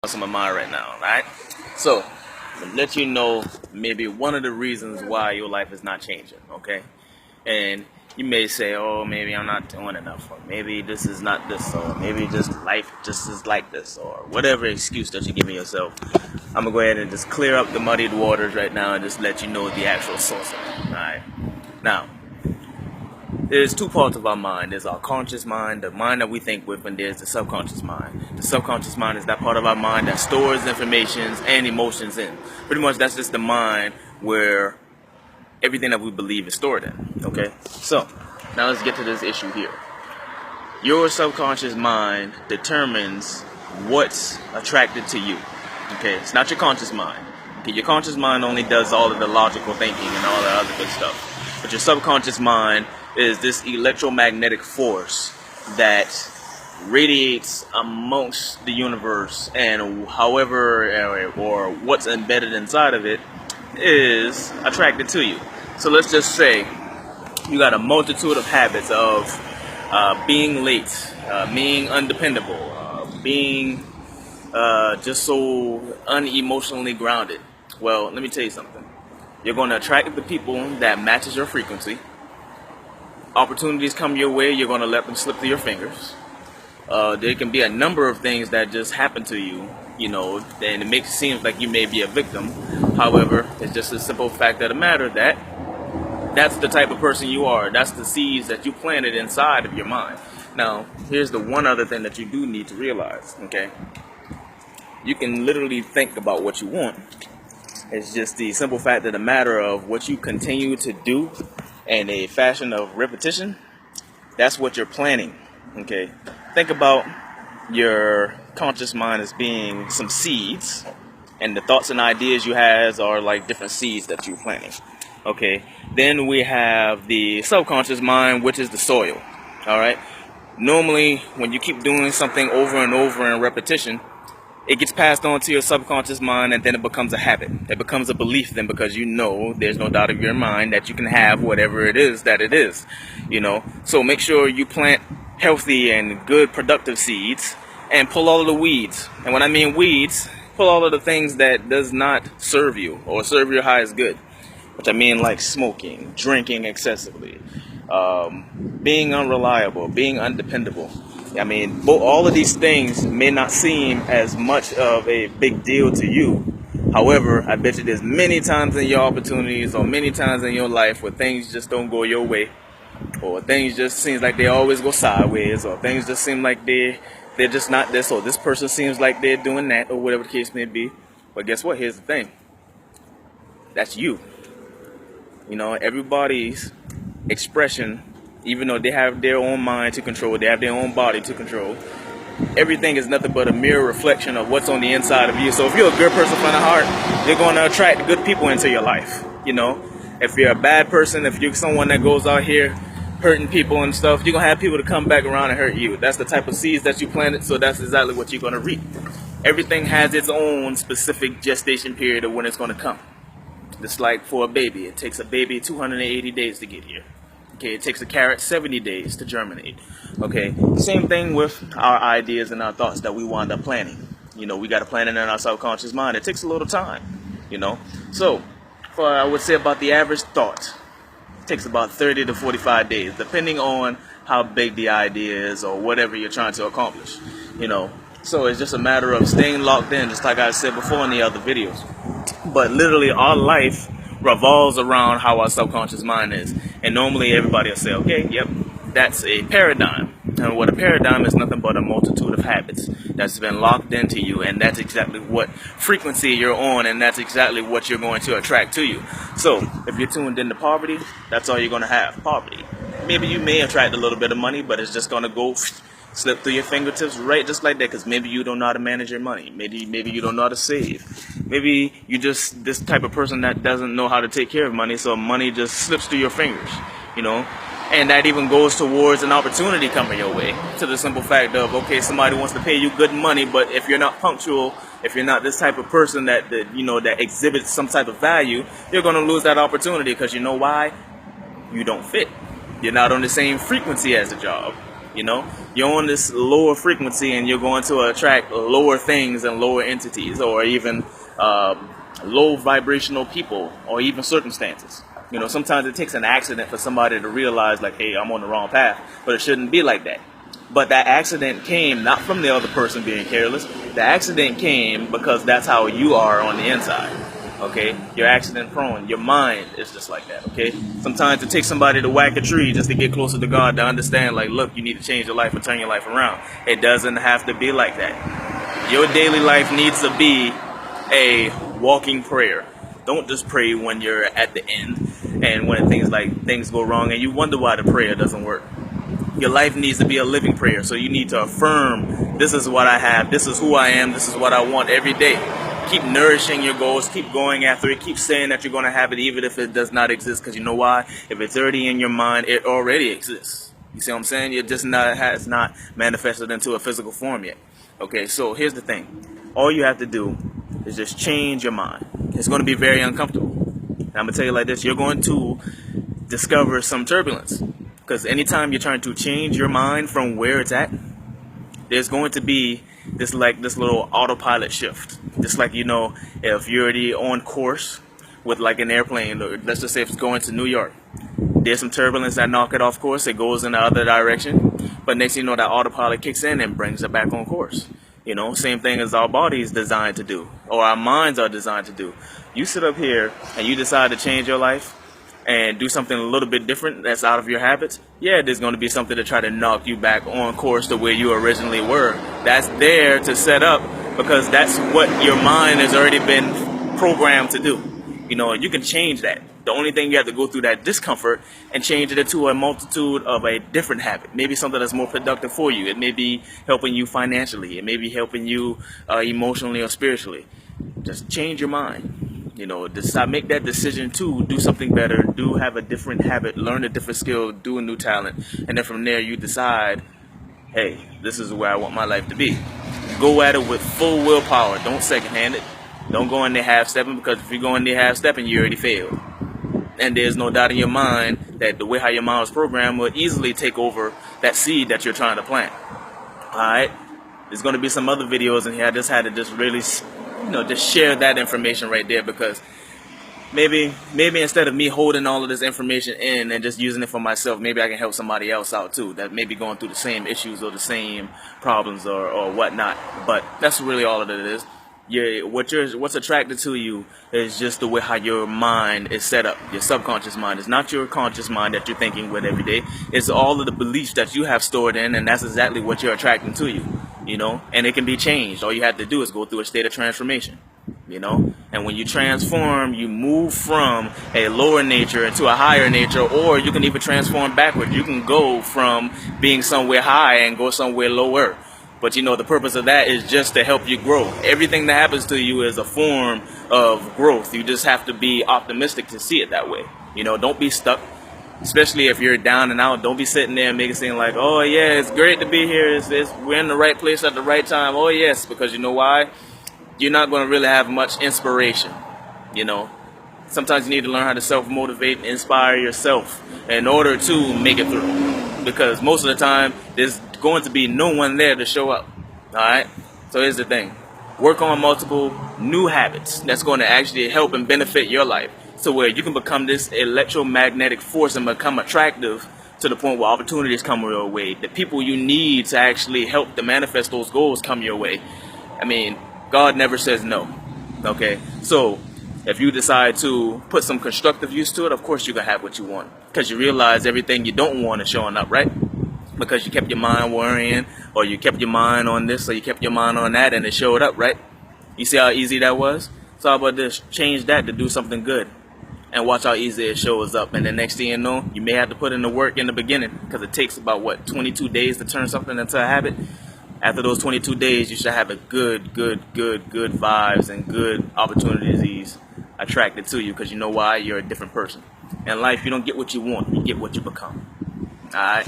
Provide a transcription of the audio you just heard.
Some of mine right now, right? So, to let you know maybe one of the reasons why your life is not changing, okay? And you may say, oh, maybe I'm not doing enough, or maybe this is not this, or maybe just life just is like this, or whatever excuse that you're giving yourself. I'm gonna go ahead and just clear up the muddied waters right now and just let you know the actual source of it, alright? Now, there's two parts of our mind. There's our conscious mind, the mind that we think with, and there's the subconscious mind. The subconscious mind is that part of our mind that stores information and emotions in. Pretty much that's just the mind where everything that we believe is stored in, okay? So, now let's get to this issue here. Your subconscious mind determines what's attracted to you, okay? It's not your conscious mind. Okay, your conscious mind only does all of the logical thinking and all that other good stuff. But your subconscious mind is this electromagnetic force that radiates amongst the universe, and however or what's embedded inside of it is attracted to you. So let's just say you got a multitude of habits of being late, being undependable, being just so unemotionally grounded. Well, let me tell you something. You're going to attract the people that matches your frequency. Opportunities come your way, you're going to let them slip through your fingers. There can be a number of things that just happen to you, you know, and it seems like you may be a victim. However, it's just a simple fact of the matter that that's the type of person you are. That's the seeds that you planted inside of your mind. Now, here's the one other thing that you do need to realize, okay? You can literally think about what you want. It's just the simple fact of the matter of what you continue to do in a fashion of repetition. That's what you're planning, okay? Think about your conscious mind as being some seeds, and the thoughts and ideas you have are like different seeds that you're planting, okay? Then we have the subconscious mind, which is the soil, all right? Normally, when you keep doing something over and over in repetition, it gets passed on to your subconscious mind, and then it becomes a habit. It becomes a belief then, because you know there's no doubt of your mind that you can have whatever it is that it is, you know. So make sure you plant healthy and good productive seeds and pull all of the weeds. And when I mean weeds, pull all of the things that does not serve you or serve your highest good, which I mean like smoking, drinking excessively, being unreliable, being undependable. I mean, all of these things may not seem as much of a big deal to you. However, I bet you there's many times in your opportunities or many times in your life where things just don't go your way, or things just seems like they always go sideways, or things just seem like they're just not this, or this person seems like they're doing that, or whatever the case may be. But guess what? Here's the thing. That's you. You know, everybody's expression, even though they have their own mind to control, they have their own body to control, everything is nothing but a mirror reflection of what's on the inside of you. So if you're a good person from the heart, you're going to attract good people into your life. You know, if you're a bad person, if you're someone that goes out here hurting people and stuff, you're going to have people to come back around and hurt you. That's the type of seeds that you planted, so that's exactly what you're going to reap. Everything has its own specific gestation period of when it's going to come. Just like for a baby, it takes a baby 280 days to get here. Okay, it takes a carrot 70 days to germinate. Okay, same thing with our ideas and our thoughts that we wind up planning. You know, we got to plan it in our subconscious mind. It takes a little time, you know. So, I would say about the average thought, it takes about 30 to 45 days, depending on how big the idea is or whatever you're trying to accomplish, you know. So it's just a matter of staying locked in, just like I said before in the other videos. But literally, our life revolves around how our subconscious mind is. And normally everybody will say, okay, yep, that's a paradigm. And what a paradigm is nothing but a multitude of habits that's been locked into you, and that's exactly what frequency you're on, and that's exactly what you're going to attract to you. So if you're tuned into poverty, that's all you're going to have, poverty. Maybe you may attract a little bit of money, but it's just going to go slip through your fingertips right just like that, because maybe you don't know how to manage your money. Maybe you don't know how to save. Maybe you just this type of person that doesn't know how to take care of money, so money just slips through your fingers, you know. And that even goes towards an opportunity coming your way, to the simple fact of, okay, somebody wants to pay you good money, but if you're not punctual, if you're not this type of person that you know, that exhibits some type of value, you're going to lose that opportunity, because you know why? You don't fit. You're not on the same frequency as the job. You know, you're on this lower frequency and you're going to attract lower things and lower entities, or even low vibrational people, or even circumstances. You know, sometimes it takes an accident for somebody to realize, like, hey, I'm on the wrong path, but it shouldn't be like that. But that accident came not from the other person being careless. The accident came because that's how you are on the inside. Okay, you're accident prone. Your mind is just like that. Okay, sometimes it takes somebody to whack a tree just to get closer to God, to understand, like, look, you need to change your life and turn your life around. It doesn't have to be like that. Your daily life needs to be a walking prayer. Don't just pray when you're at the end and when things go wrong and you wonder why the prayer doesn't work. Your life needs to be a living prayer. So you need to affirm, this is what I have, this is who I am, this is what I want every day. Keep nourishing your goals, keep going after it, keep saying that you're going to have it even if it does not exist, because you know why? If it's already in your mind, it already exists. You see what I'm saying? It just has not manifested into a physical form yet. Okay, so here's the thing. All you have to do is just change your mind. It's going to be very uncomfortable. And I'm going to tell you like this, you're going to discover some turbulence. Because anytime you're trying to change your mind from where it's at, there's going to be this little autopilot shift. Just like, you know, if you're already on course with like an airplane, or let's just say if it's going to New York, there's some turbulence that knock it off course. It goes in the other direction. But next thing you know, that autopilot kicks in and brings it back on course. You know, same thing as our bodies designed to do, or our minds are designed to do. You sit up here and you decide to change your life and do something a little bit different that's out of your habits, yeah, there's going to be something to try to knock you back on course to where you originally were. That's there to set up, because that's what your mind has already been programmed to do. You know, you can change that. The only thing you have to go through that discomfort and change it into a multitude of a different habit. Maybe something that's more productive for you. It may be helping you financially. It may be helping you emotionally or spiritually. Just change your mind. You know, decide, make that decision to do something better, do have a different habit, learn a different skill, do a new talent, and then from there you decide, hey, this is where I want my life to be. Go at it with full willpower. Don't second-hand it. Don't go in there half-stepping, because if you go in there half-stepping, you already failed. And there's no doubt in your mind that the way how your mind was programmed will easily take over that seed that you're trying to plant. Alright? There's going to be some other videos in here. I just had to just really, just share that information right there, because maybe instead of me holding all of this information in and just using it for myself, maybe I can help somebody else out too that may be going through the same issues or the same problems or whatnot. But that's really all of it is. What's attracted to you is just the way how your mind is set up. Your subconscious mind. It's not your conscious mind that you're thinking with every day. It's all of the beliefs that you have stored in, and that's exactly what you're attracting to you. You know, and it can be changed. All you have to do is go through a state of transformation. You know, and when you transform, you move from a lower nature into a higher nature, or you can even transform backwards. You can go from being somewhere high and go somewhere lower. But you know, the purpose of that is just to help you grow. Everything that happens to you is a form of growth. You just have to be optimistic to see it that way. You know, don't be stuck. Especially if you're down and out, don't be sitting there and making it seem like, oh yeah, it's great to be here. We're in the right place at the right time. Oh yes, because you know why? You're not going to really have much inspiration. You know, sometimes you need to learn how to self-motivate and inspire yourself in order to make it through. Because most of the time, there's going to be no one there to show up. All right. So here's the thing: work on multiple new habits that's going to actually help and benefit your life, so where you can become this electromagnetic force and become attractive to the point where opportunities come your way. The people you need to actually help to manifest those goals come your way. I mean, God never says no. Okay, so if you decide to put some constructive use to it, of course you can have what you want, because you realize everything you don't want is showing up, right? Because you kept your mind worrying, or you kept your mind on this, or you kept your mind on that, and it showed up, right? You see how easy that was? So how about this? Change that to do something good, and watch how easy it shows up. And the next thing you know, you may have to put in the work in the beginning, because it takes about 22 days to turn something into a habit. After those 22 days, you should have a good vibes and good opportunities attracted to you, because you know why? You're a different person. In life, you don't get what you want, you get what you become. Alright?